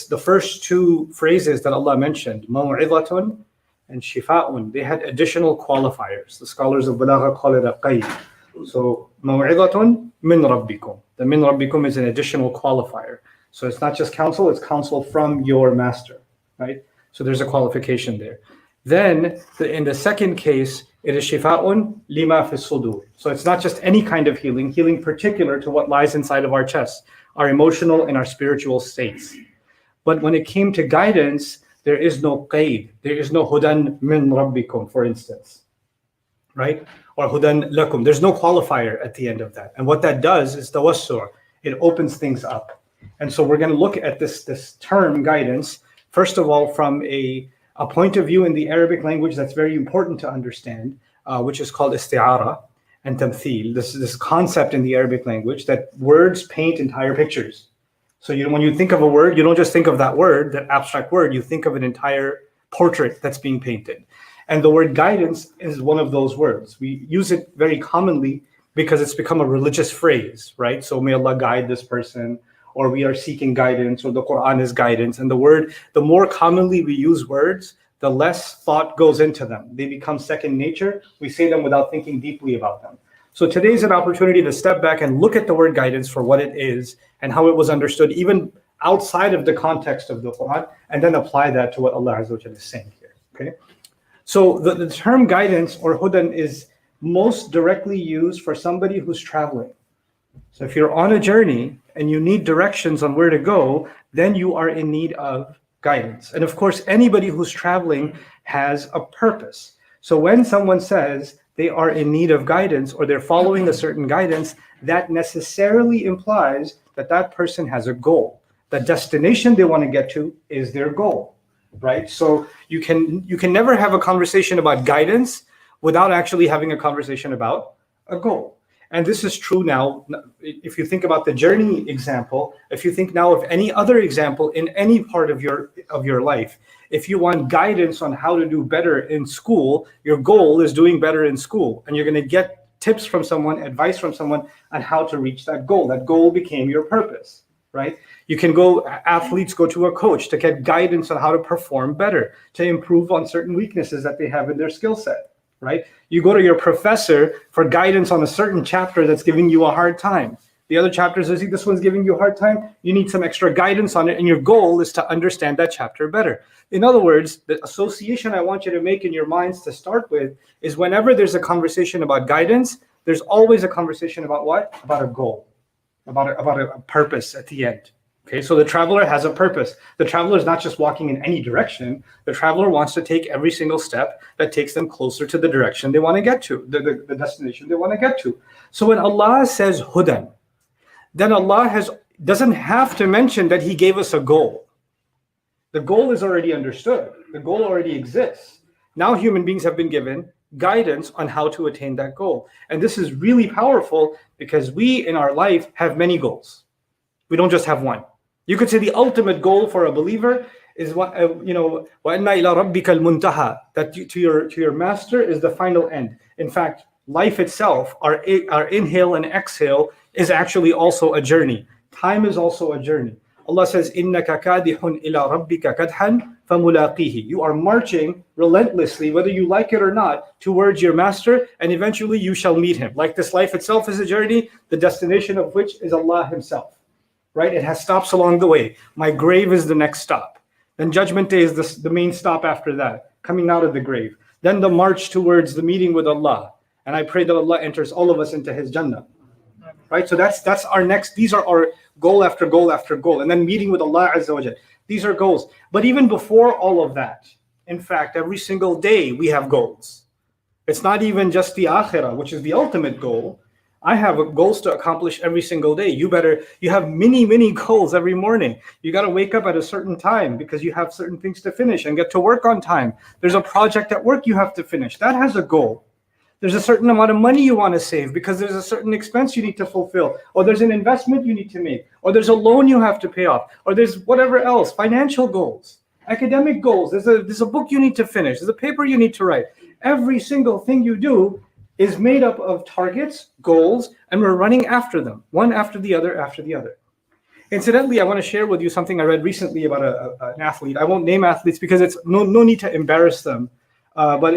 the first two phrases that Allah mentioned, موعظة and شفاء, they had additional qualifiers. The scholars of Balagha call it a qayd. So موعظة من ربكم. The min rabbikum is an additional qualifier. So it's not just counsel, it's counsel from your master, right? So there's a qualification there. Then in the second case, it is shifa'un lima fi sudur. So it's not just any kind of healing, healing particular to what lies inside of our chest, our emotional and our spiritual states. But when it came to guidance, there is no qayd. There is no hudan min rabbikum, for instance, right? Or hudan lakum. There's no qualifier at the end of that. And what that does is tawassu'. It opens things up. And so we're going to look at this term guidance, first of all, from a point of view in the Arabic language that's very important to understand, which is called isti'ara and tamthil. This concept in the Arabic language that words paint entire pictures. So when you think of a word, you don't just think of that word, that abstract word, you think of an entire portrait that's being painted. And the word guidance is one of those words. We use it very commonly because it's become a religious phrase, right? So may Allah guide this person, or we are seeking guidance, or the Quran is guidance. And the more commonly we use words, the less thought goes into them. They become second nature. We say them without thinking deeply about them. So today's an opportunity to step back and look at the word guidance for what it is and how it was understood, even outside of the context of the Quran, and then apply that to what Allah Azza wa Jalla is saying here, okay? So the term guidance or hudan is most directly used for somebody who's traveling. So if you're on a journey and you need directions on where to go, then you are in need of guidance. And of course, anybody who's traveling has a purpose. So when someone says they are in need of guidance or they're following a certain guidance, that necessarily implies that that person has a goal. The destination they want to get to is their goal, right? So you can never have a conversation about guidance without actually having a conversation about a goal. And this is true now. If you think about the journey example, if you think now of any other example in any part of your life, if you want guidance on how to do better in school, your goal is doing better in school, and you're going to get tips from someone, advice from someone on how to reach that goal. That goal became your purpose, right? You can athletes go to a coach to get guidance on how to perform better, to improve on certain weaknesses that they have in their skill set. Right? You go to your professor for guidance on a certain chapter that's giving you a hard time. The other chapters, this one's giving you a hard time. You need some extra guidance on it, and your goal is to understand that chapter better. In other words, the association I want you to make in your minds to start with is whenever there's a conversation about guidance, there's always a conversation about what? About a goal, about a purpose at the end. Okay, so the traveler has a purpose. The traveler is not just walking in any direction. The traveler wants to take every single step that takes them closer to the direction they want to get to, the destination they want to get to. So when Allah says hudan, then Allah doesn't have to mention that He gave us a goal. The goal is already understood. The goal already exists. Now human beings have been given guidance on how to attain that goal. And this is really powerful because we in our life have many goals. We don't just have one. You could say the ultimate goal for a believer is وَإِنَّ إِلَىٰ رَبِّكَ الْمُنْتَهَى, that to your master is the final end. In fact, life itself, our inhale and exhale, is actually also a journey. Time is also a journey. Allah says, إِنَّكَ كَادِحٌ إِلَىٰ رَبِّكَ كَدْحًا فَمُلَاقِيهِ. You are marching relentlessly, whether you like it or not, towards your master, and eventually you shall meet him. Like this life itself is a journey, the destination of which is Allah Himself. Right? It has stops along the way. My grave is the next stop. Then Judgment Day is the main stop after that, coming out of the grave. Then the march towards the meeting with Allah. And I pray that Allah enters all of us into His Jannah. Right? So that's our next, these are our goal after goal after goal. And then meeting with Allah Azza wa Jalla. These are goals. But even before all of that, in fact, every single day we have goals. It's not even just the akhirah, which is the ultimate goal. I have goals to accomplish every single day. You have many goals every morning. You got to wake up at a certain time because you have certain things to finish and get to work on time. There's a project at work you have to finish. That has a goal. There's a certain amount of money you want to save because there's a certain expense you need to fulfill, or there's an investment you need to make, or there's a loan you have to pay off, or there's whatever else, financial goals, academic goals. There's a book you need to finish. There's a paper you need to write. Every single thing you do is made up of targets, goals, and we're running after them, one after the other after the other. Incidentally, I want to share with you something I read recently about an athlete. I won't name athletes because it's no need to embarrass them, but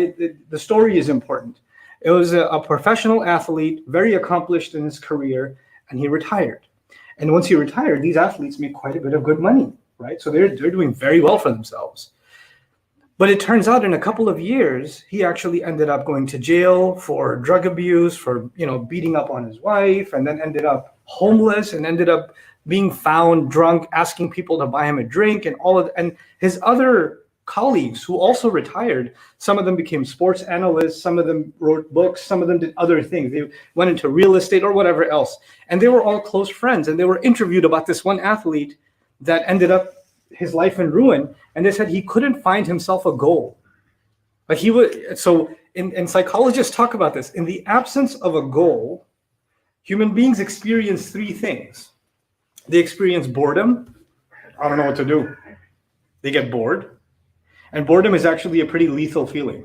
the story is important. It was a professional athlete, very accomplished in his career, and he retired. And once he retired, these athletes make quite a bit of good money, right? So they're doing very well for themselves. But it turns out in a couple of years, he actually ended up going to jail for drug abuse, for beating up on his wife, and then ended up homeless and ended up being found drunk, asking people to buy him a drink, and his other colleagues who also retired, some of them became sports analysts, some of them wrote books, some of them did other things. They went into real estate or whatever else. And they were all close friends, and they were interviewed about this one athlete that ended up his life in ruin, and they said he couldn't find himself a goal. But he would, so and psychologists talk about this. In the absence of a goal, human beings experience three things. They experience boredom. I don't know what to do. They get bored. And boredom is actually a pretty lethal feeling.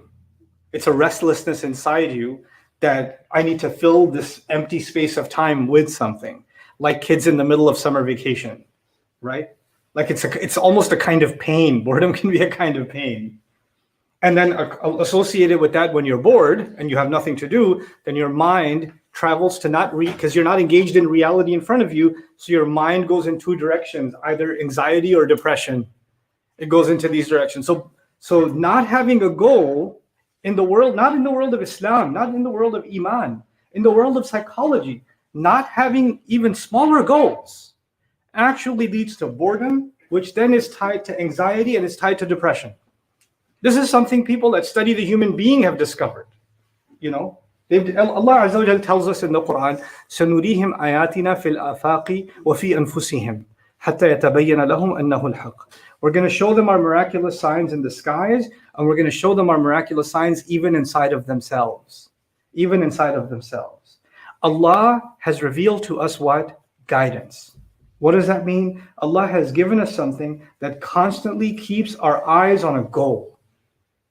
It's a restlessness inside you that I need to fill this empty space of time with something, like kids in the middle of summer vacation, right? Like it's almost a kind of pain. Boredom can be a kind of pain. And then associated with that, when you're bored and you have nothing to do, then your mind travels to not read, because you're not engaged in reality in front of you. So your mind goes in two directions, either anxiety or depression. It goes into these directions. So not having a goal in the world, not in the world of Islam, not in the world of Iman, in the world of psychology, not having even smaller goals actually leads to boredom, which then is tied to anxiety and is tied to depression. This is something people that study the human being have discovered. Allah Azza wa Jalla tells us in the Quran, سَنُرِيهِمْ آيَاتِنَا فِي الْآفَاقِ وَفِي أَنفُسِهِمْ حَتَّى يَتَبَيَّنَ لَهُمْ أَنَّهُ الْحَقُّ. We're going to show them our miraculous signs in the skies, and we're going to show them our miraculous signs even inside of themselves. Even inside of themselves. Allah has revealed to us what? Guidance. What does that mean? Allah has given us something that constantly keeps our eyes on a goal.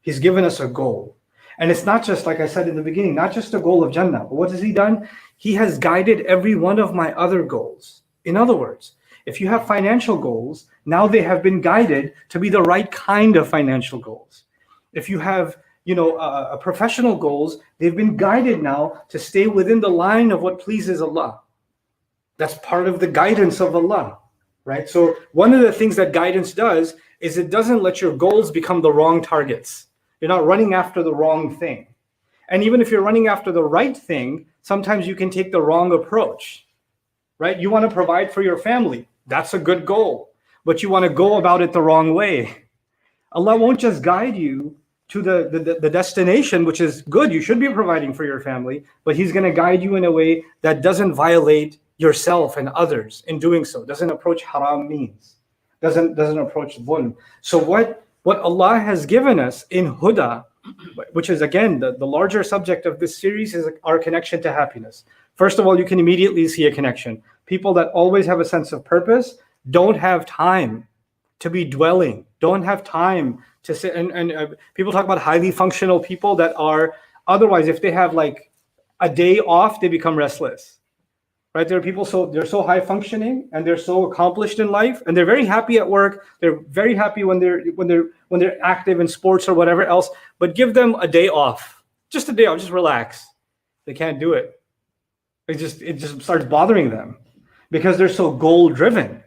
He's given us a goal. And it's not just, like I said in the beginning, not just a goal of Jannah. But what has He done? He has guided every one of my other goals. In other words, if you have financial goals, now they have been guided to be the right kind of financial goals. If you have, professional goals, they've been guided now to stay within the line of what pleases Allah. That's part of the guidance of Allah, right? So one of the things that guidance does is it doesn't let your goals become the wrong targets. You're not running after the wrong thing. And even if you're running after the right thing, sometimes you can take the wrong approach, right? You want to provide for your family. That's a good goal, but you want to go about it the wrong way. Allah won't just guide you to the destination, which is good. You should be providing for your family, but He's going to guide you in a way that doesn't violate yourself and others in doing so. Doesn't approach haram means. Doesn't approach dhulm. So what Allah has given us in huda, which is again the larger subject of this series, is our connection to happiness. First of all, you can immediately see a connection. People that always have a sense of purpose don't have time to be dwelling, don't have time to sit. And people talk about highly functional people that are otherwise, if they have like a day off, they become restless. Right? There are people they're so high functioning and they're so accomplished in life, and they're very happy at work. They're very happy when they're active in sports or whatever else. But give them a day off, just a day off, just relax. They can't do it. It just starts bothering them because they're so goal driven.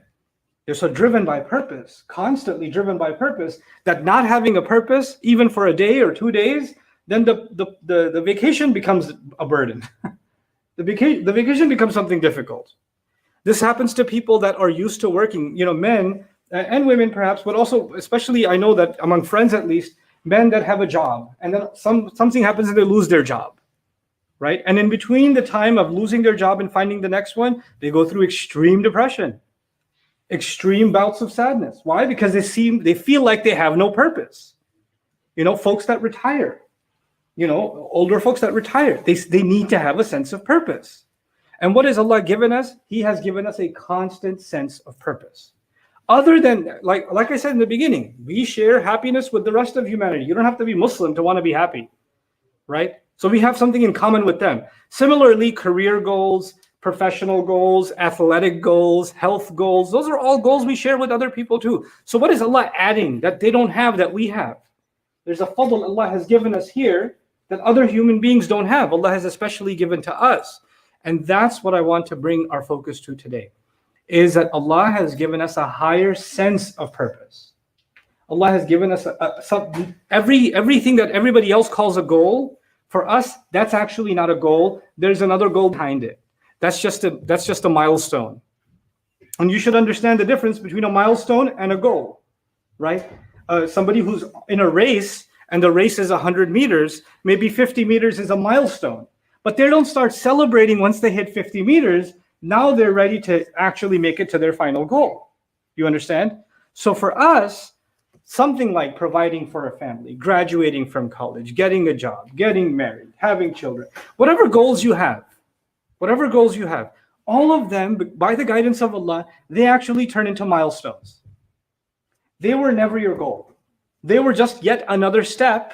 They're so driven by purpose, constantly driven by purpose, that not having a purpose, even for a day or 2 days, then the vacation becomes a burden. The vacation becomes something difficult. This happens to people that are used to working, men and women perhaps, but also, especially I know that among friends at least, men that have a job, and then something happens and they lose their job, right? And in between the time of losing their job and finding the next one, they go through extreme depression, extreme bouts of sadness. Why? Because they feel like they have no purpose. Folks that retire, older folks that retire, they need to have a sense of purpose. And what has Allah given us? He has given us a constant sense of purpose. Other than, like I said in the beginning, we share happiness with the rest of humanity. You don't have to be Muslim to want to be happy, right? So we have something in common with them. Similarly, career goals, professional goals, athletic goals, health goals. Those are all goals we share with other people too. So what is Allah adding that they don't have that we have? There's a fadl Allah has given us here that other human beings don't have. Allah has especially given to us. And that's what I want to bring our focus to today, is that Allah has given us a higher sense of purpose. Allah has given us everything that everybody else calls a goal. For us, that's actually not a goal. There's another goal behind it. That's just a milestone. And you should understand the difference between a milestone and a goal, right? Somebody who's in a race and the race is 100 meters, maybe 50 meters is a milestone. But they don't start celebrating once they hit 50 meters. Now they're ready to actually make it to their final goal. You understand? So for us, something like providing for a family, graduating from college, getting a job, getting married, having children, whatever goals you have, all of them, by the guidance of Allah, they actually turn into milestones. They were never your goal. They were just yet another step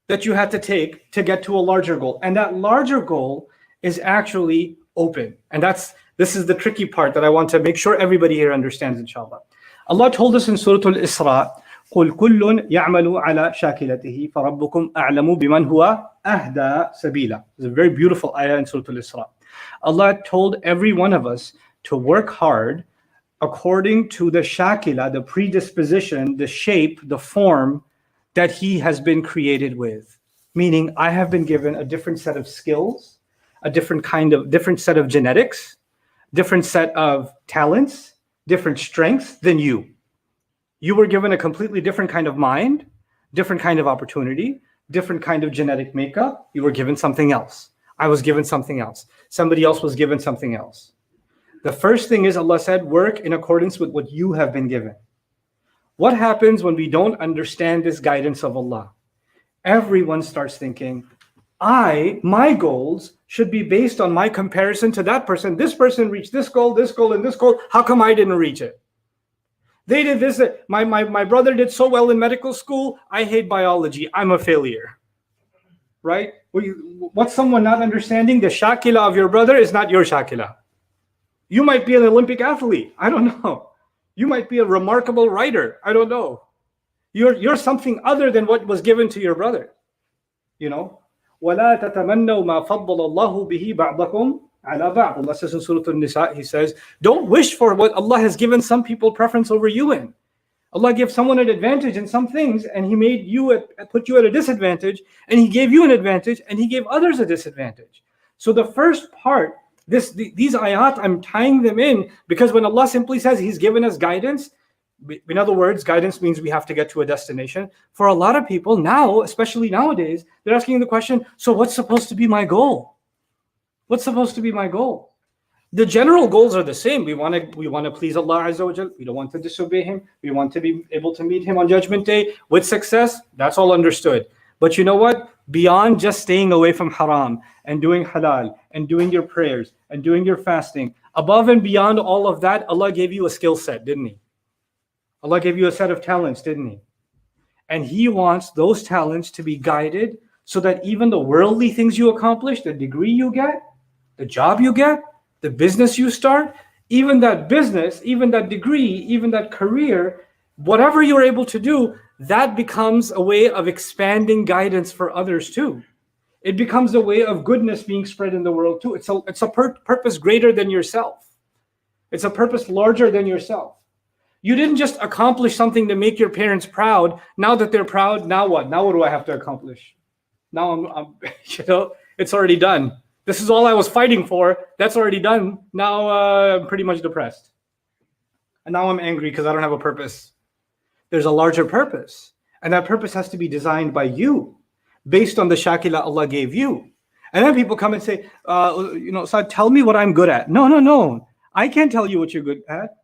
that you had to take to get to a larger goal. And that larger goal is actually open. And this is the tricky part that I want to make sure everybody here understands, inshallah. Allah told us in Surah Al-Isra, قُلْ كُلٌّ يَعْمَلُ عَلَى شَاكِلَتِهِ فَرَبُّكُمْ أَعْلَمُ بِمَنْ هُوَ أَهْدَى سَبِيلًا. It's a very beautiful ayah in Surah Al-Isra. Allah told every one of us to work hard according to the shakila, the predisposition, the shape, the form that he has been created with. Meaning, I have been given a different set of skills, a different set of genetics, different set of talents, different strengths than you. You were given a completely different kind of mind, different kind of opportunity, different kind of genetic makeup. You were given something else. I was given something else. Somebody else was given something else. The first thing is, Allah said, work in accordance with what you have been given. What happens when we don't understand this guidance of Allah? Everyone starts thinking, my goals should be based on my comparison to that person. This person reached this goal, and this goal. How come I didn't reach it? They did this. My brother did so well in medical school. I hate biology. I'm a failure. Right? What's someone not understanding? The shakila of your brother is not your shakila. You might be an Olympic athlete. I don't know. You might be a remarkable writer. I don't know. You're something other than what was given to your brother. You know? وَلَا تَتَمَنَّوْا مَا فَضَّلَ اللَّهُ بِهِ بَعْضَكُمْ عَلَى بَعْضٍ. Allah says in Surah An-Nisa, He says, don't wish for what Allah has given some people preference over you in. Allah gave someone an advantage in some things, and He put you at a disadvantage, and He gave you an advantage, and He gave others a disadvantage. So the first part, these ayat, I'm tying them in because when Allah simply says He's given us guidance, in other words, guidance means we have to get to a destination. For a lot of people now, especially nowadays, they're asking the question, so what's supposed to be my goal? What's supposed to be my goal? The general goals are the same. We want to please Allah Azza wa Jal. We don't want to disobey Him. We want to be able to meet Him on Judgment Day with success. That's all understood. But you know what? Beyond just staying away from haram and doing halal and doing your prayers and doing your fasting, above and beyond all of that, Allah gave you a skill set, didn't He? Allah gave you a set of talents, didn't He? And He wants those talents to be guided so that even the worldly things you accomplish, the degree you get, the job you get, the business you start, even that business, even that degree, even that career, whatever you're able to do, that becomes a way of expanding guidance for others too. It becomes a way of goodness being spread in the world too. It's a purpose greater than yourself. It's a purpose larger than yourself. You didn't just accomplish something to make your parents proud. Now that they're proud, now what? Now what do I have to accomplish? Now I'm it's already done. This is all I was fighting for. That's already done. Now I'm pretty much depressed. And now I'm angry because I don't have a purpose. There's a larger purpose. And that purpose has to be designed by you, based on the shakila Allah gave you. And then people come and say, so tell me what I'm good at. No. I can't tell you what you're good at.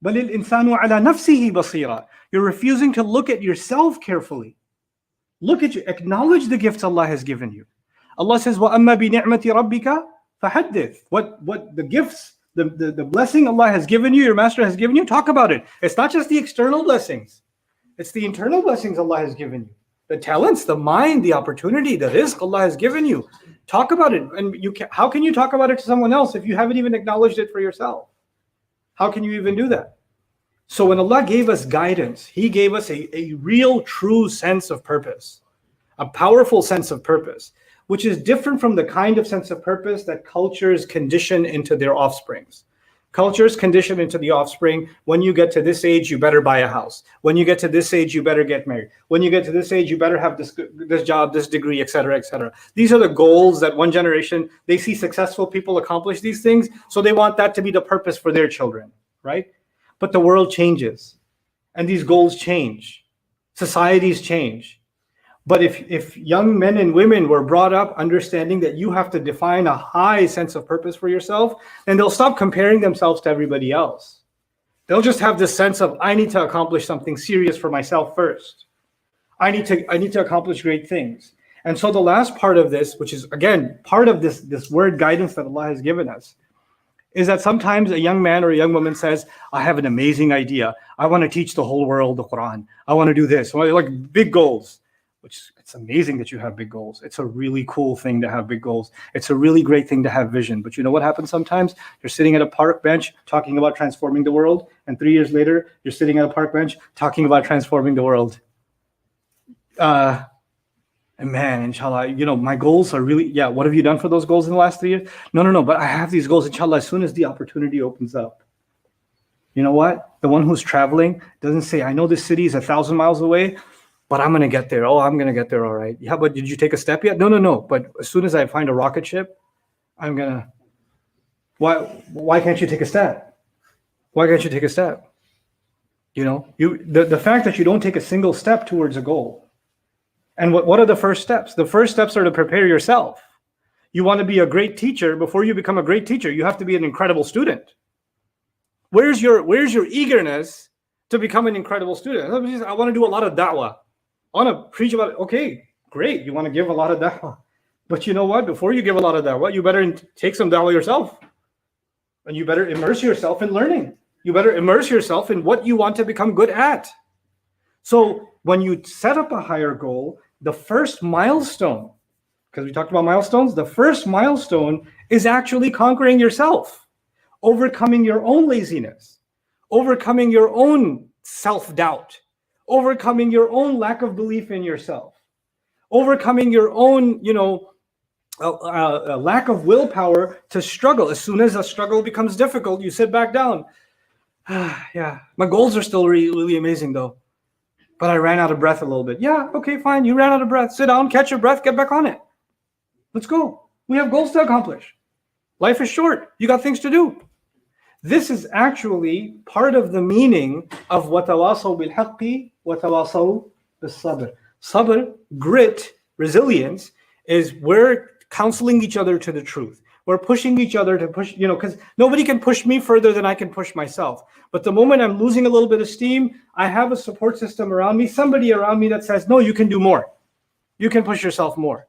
بَلِ الْإِنسَانُ عَلَى نَفْسِهِ بَصِيرًا. You're refusing to look at yourself carefully. Look at you. Acknowledge the gifts Allah has given you. Allah says, وَأَمَّا بِنِعْمَةِ رَبِّكَ فَحَدِّثْ. What the gifts, the blessing Allah has given you, your master has given you, talk about it. It's not just the external blessings. It's the internal blessings Allah has given you. the talents, the mind, the opportunity, the rizq Allah has given you. Talk about it. And how can you talk about it to someone else if you haven't even acknowledged it for yourself? How can you even do that? So when Allah gave us guidance, He gave us a real, true sense of purpose, a powerful sense of purpose, which is different from the kind of sense of purpose that cultures condition into their offsprings. Cultures condition into the offspring, when you get to this age, you better buy a house. When you get to this age, you better get married. When you get to this age, you better have this job, this degree, etc., etc. These are the goals that one generation, they see successful people accomplish these things, so they want that to be the purpose for their children, right? But the world changes, and these goals change. Societies change. But if young men and women were brought up understanding that you have to define a high sense of purpose for yourself, then they'll stop comparing themselves to everybody else. They'll just have this sense of, I need to accomplish something serious for myself first. I need to accomplish great things. And so the last part of this, which is again part of this word guidance that Allah has given us, is that sometimes a young man or a young woman says, I have an amazing idea. I want to teach the whole world the Quran. I want to do this. Like big goals. Which it's amazing that you have big goals. It's a really cool thing to have big goals. It's a really great thing to have vision. But you know what happens sometimes? You're sitting at a park bench talking about transforming the world, and 3 years later, you're sitting at a park bench talking about transforming the world. And man, inshallah, my goals are really, what have you done for those goals in the last 3 years? No, but I have these goals, inshallah, as soon as the opportunity opens up. You know what? The one who's traveling doesn't say, I know this city is 1,000 miles away, but I'm going to get there. Oh, I'm going to get there. All right. Yeah, but did you take a step yet? No. But as soon as I find a rocket ship, I'm going to... Why can't you take a step? Why can't you take a step? The fact that you don't take a single step towards a goal. And what are the first steps? The first steps are to prepare yourself. You want to be a great teacher. Before you become a great teacher, you have to be an incredible student. Where's your eagerness to become an incredible student? I want to do a lot of da'wah. I want to preach about it. Okay, great. You want to give a lot of da'wah. But you know what? Before you give a lot of da'wah, you better take some da'wah yourself. And you better immerse yourself in learning. You better immerse yourself in what you want to become good at. So when you set up a higher goal, the first milestone, because we talked about milestones, the first milestone is actually conquering yourself, overcoming your own laziness, overcoming your own self-doubt, overcoming your own lack of belief in yourself, overcoming your own, lack of willpower to struggle. As soon as a struggle becomes difficult, you sit back down. Yeah, my goals are still really, really amazing though, but I ran out of breath a little bit. Yeah, okay, fine. You ran out of breath. Sit down, catch your breath, get back on it. Let's go. We have goals to accomplish. Life is short. You got things to do. This is actually part of the meaning of وَتَوَاصَوْا بِالْحَقِّ وَتَوَاصَوْا بِالصَّبْرِ. Sabr, grit, resilience, is we're counseling each other to the truth. We're pushing each other to push, because nobody can push me further than I can push myself. But the moment I'm losing a little bit of steam, I have a support system around me, somebody around me that says, no, you can do more. You can push yourself more.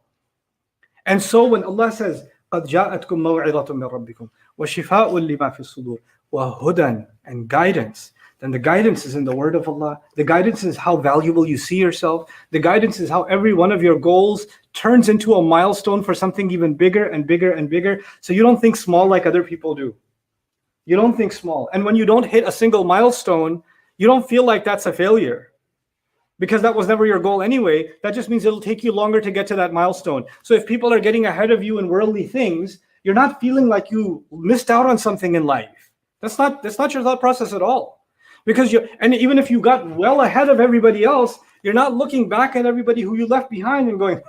And so when Allah says, قَدْ جَاءَتْكُمْ مَوْعِظَةٌ مِّن رَبِّكُمْ وَشِفَاءٌ لِمَا فِي الصُّدُورِ وَهُدًى, and guidance, then the guidance is in the word of Allah. The guidance is how valuable you see yourself. The guidance is how every one of your goals turns into a milestone for something even bigger and bigger and bigger. So you don't think small like other people do. You don't think small. And when you don't hit a single milestone, you don't feel like that's a failure, because that was never your goal anyway. That just means it'll take you longer to get to that milestone. So if people are getting ahead of you in worldly things, you're not feeling like you missed out on something in life. That's not your thought process at all. Because and even if you got well ahead of everybody else, you're not looking back at everybody who you left behind and going,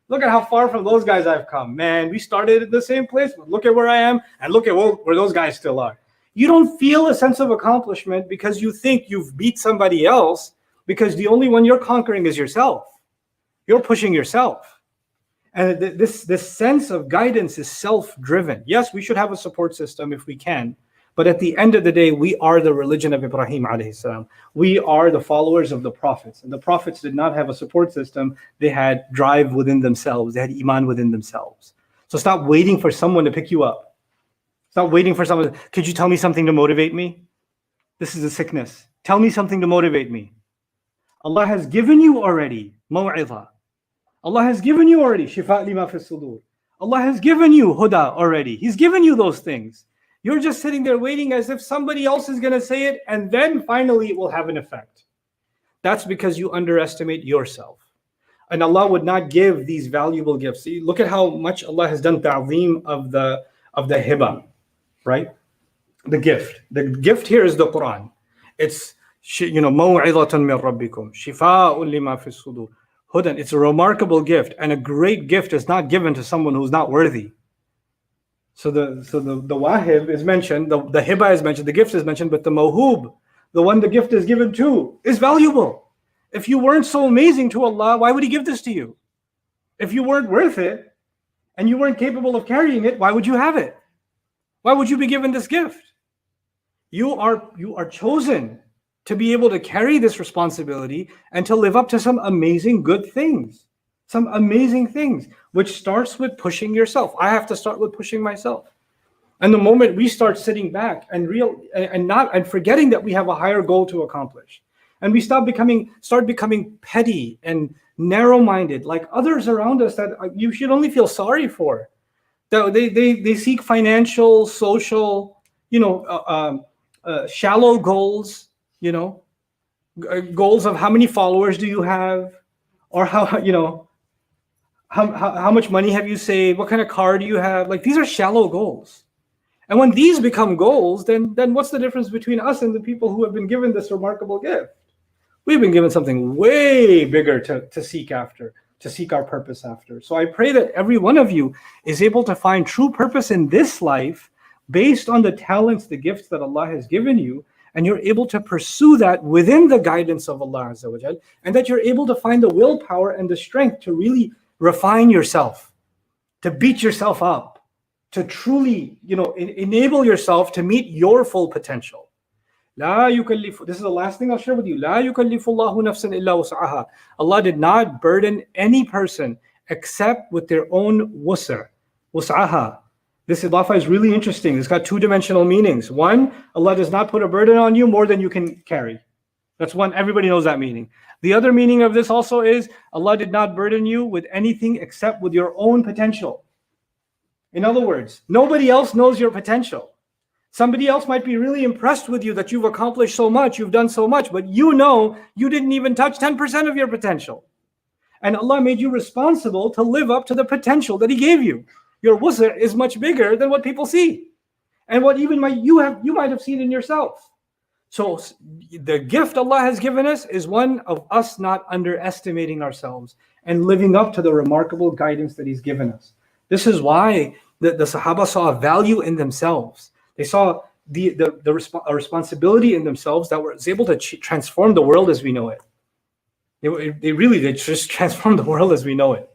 look at how far from those guys I've come. Man, we started at the same place, but look at where I am, and look at where those guys still are. You don't feel a sense of accomplishment because you think you've beat somebody else, because the only one you're conquering is yourself. You're pushing yourself. And this sense of guidance is self-driven. Yes, we should have a support system if we can, but at the end of the day, we are the religion of Ibrahim alayhi salam. We are the followers of the prophets. And the prophets did not have a support system. They had drive within themselves. They had iman within themselves. So stop waiting for someone to pick you up. Stop waiting for someone. Could you tell me something to motivate me? This is a sickness. Tell me something to motivate me. Allah has given you already maw'idha. Allah has given you already shifa' lima fi sudur. Allah has given you huda already. He's given you those things. You're just sitting there waiting as if somebody else is going to say it, and then finally it will have an effect. That's because you underestimate yourself. And Allah would not give these valuable gifts. See, look at how much Allah has done ta'zeem of the hiba, right? The gift. The gift here is the Quran. It's maw'idhatun min rabbikum, shifa'un lima fi sudur. Hudan. It's a remarkable gift, and a great gift is not given to someone who's not worthy. So the wahib is mentioned, the hiba is mentioned, the gift is mentioned, but the mawhub, the one the gift is given to, is valuable. If you weren't so amazing to Allah, why would He give this to you? If you weren't worth it, and you weren't capable of carrying it, why would you have it? Why would you be given this gift? You are chosen to be able to carry this responsibility and to live up to some amazing good things. Some amazing things, which starts with pushing yourself. I have to start with pushing myself. And the moment we start sitting back and forgetting that we have a higher goal to accomplish, and we start becoming petty and narrow-minded, like others around us that you should only feel sorry for. They seek financial, social, shallow goals. Goals of how many followers do you have, or how much money have you saved, what kind of car do you have. Like, these are shallow goals. And when these become goals, then what's the difference between us and the people who have been given this remarkable gift? We've been given something way bigger to seek after, to seek our purpose after. So I pray that every one of you is able to find true purpose in this life based on the talents, the gifts that Allah has given you, and you're able to pursue that within the guidance of Allah Azza wa Jal, and that you're able to find the willpower and the strength to really refine yourself, to beat yourself up, to truly, enable yourself to meet your full potential. This is the last thing I'll share with you. لا يكلف الله نفسا إلا وسعها. Allah did not burden any person except with their own wus'aha. This idafa is really interesting. It's got two-dimensional meanings. One, Allah does not put a burden on you more than you can carry. That's one, everybody knows that meaning. The other meaning of this also is Allah did not burden you with anything except with your own potential. In other words, nobody else knows your potential. Somebody else might be really impressed with you that you've accomplished so much, you've done so much, but you didn't even touch 10% of your potential. And Allah made you responsible to live up to the potential that He gave you. Your wusr is much bigger than what people see, and what even you might have seen in yourself. So the gift Allah has given us is one of us not underestimating ourselves and living up to the remarkable guidance that He's given us. This is why the Sahaba saw a value in themselves. They saw a responsibility in themselves that was able to transform the world as we know it. They just transformed the world as we know it.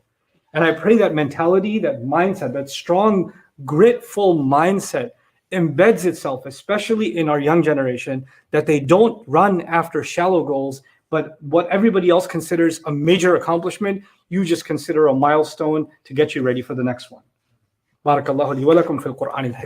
And I pray that mentality, that mindset, that strong, gritful mindset embeds itself, especially in our young generation, that they don't run after shallow goals, but what everybody else considers a major accomplishment, you just consider a milestone to get you ready for the next one. Barakallahu li wa lakum fil Qur'an al-Hakim.